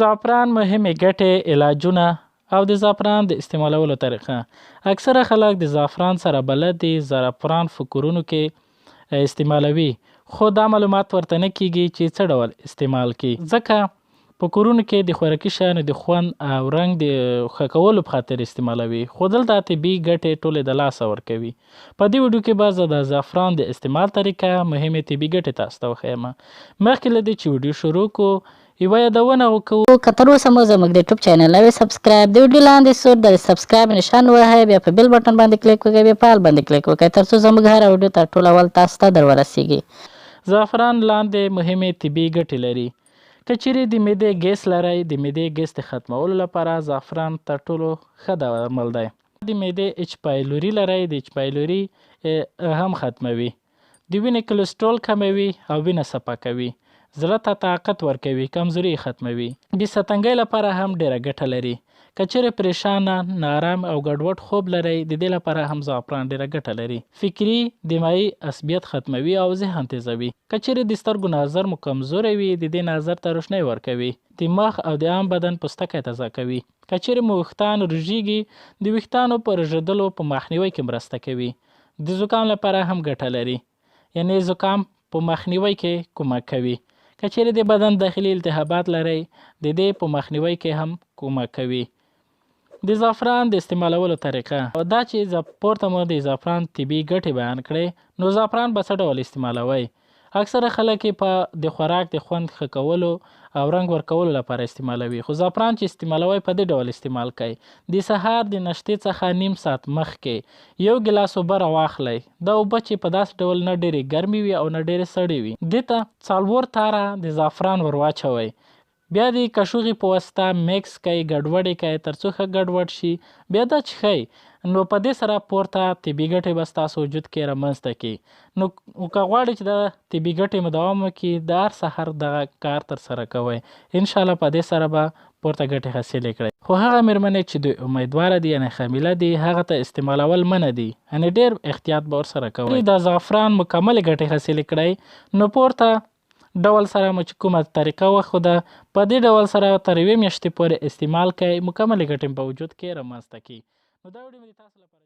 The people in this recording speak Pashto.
زعفران مهمې ګټې، علاجونه او د زعفران د استعمالولو طریقه. اکثره خلک د زعفران سره بلد دي، زعفران په کورونو کې استعمالوي، خو دا معلومات ورته نه کیږي چې څه ډول استعمال کړي، ځکه په کورونو کې د خوراکي شیانو د خوند او رنګ د ښه کولو په خاطر استعمالوي، خو دلته طبیعي ګټې ټولې د لاسه ورکوي. په دې ویډیو کې به زه د زعفران د استعمال طریقه، مهمې طبیعي ګټې تاسو ته وښیم. مخکې له دې چې ویډیو شروع کړو، یوه یادونه وکړو که تر اوسه مو زموږ د یوټیوب چینل نوی سبسکرایب، د ویډیو لاندې سور د سبسکرایب نشان ووهئ، بیا په بیل بټن باندې کلیک وکړئ، بیا په آل باندې کلیک وکړئ تر څو زموږ هره ویډیو تر ټولو اول تاسو ته در ورسیږي. زعفران لاندې مهمې طبیعي ګټې لري. که چیرې د معدې ګیس لرئ، د معدې ګیس د ختمولو لپاره زعفران تر ټولو ښه درمل دی. د معدې اچ پایلوري لرئ، د اچ پایلوري هم ختموي. د وینې کلسترول کموي او وینه صفا کوي. زړه ته طاقت ورکوي، کمزوري ختموي. د ستنګۍ لپاره هم ډېره ګټه لري. که چیرې پریشانه، نارام او ګډوډ خوب لرئ، د دې لپاره هم زعفران ډېره ګټه لري. فکري دماغي عصبیت ختموي او ذهن تیزوي. که چیرې د سترګو نظر مو کمزوری وي، د دې نظر ته روښنايي ورکوي. د مخ او د عام بدن پوستکی تازه کوي. که چیرې مو ویښتان رژیږي، د ویښتانو په رژېدلو په مخنیوي کې مرسته کوي. د زکام لپاره هم ګټه لري، یعنې زکام په مخنیوي کې کومک کوي. که چیرې د بدن داخلي التهابات لرئ، د دې په مخنیوي کې هم کومک کوي. د زعفران د استعمالولو طریقه دا چې پورته مو د زعفران طبیعي ګټې بیان کړئ، نو زعفران به څه ډول استعمالوئ؟ اکثره خلک یې په د خوراک د خوند ښه کولو او رنګ ورکولو لپاره استعمالوي، خو زعفران چې استعمالوئ په دې ډول استعمال کړئ. د سهار د نشتې څخه نیم ساعت مخکې یو ګیلاس اوبه راواخلئ. دا اوبه چې په داسې ډول نه ډېرې ګرمې وي او نه ډېرې سړې وي، دې ته 4 تاره د زعفران ور واچوئ. بیا د کشوغې په واسطه میکس کړئ، ګډوډ یې کړئ تر څو ښه ګډوډ شي. بیا دا څښئ، نو په دې سره پورته طبیعي ګټې به ستاسو وجود کې رامنځته کړي. نو که غواړئ چې د طبیعي ګټې مو دوام وکړي، د هر سهار دغه کار ترسره کوئ. انشاءالله په دې سره به پورته ګټې حاصلې کړئ. خو هغه مېرمنې چې د امیدواره دي، یعنې حامله دي، هغه ته استعمالول منع دي، یعنې ډېر احتیاط به ورسره کوئ. د زعفران مکملې ګټې حاصلې کړئ، نو پورته ډول سره مو چې کومه طریقه وښوده، په دې ډول سره تر 1 میاشتې پورې استعمال کړئ، مکملې ګټې په وجود کې رامنځته کړي. نو دا ویډیو مې د تاسو لپاره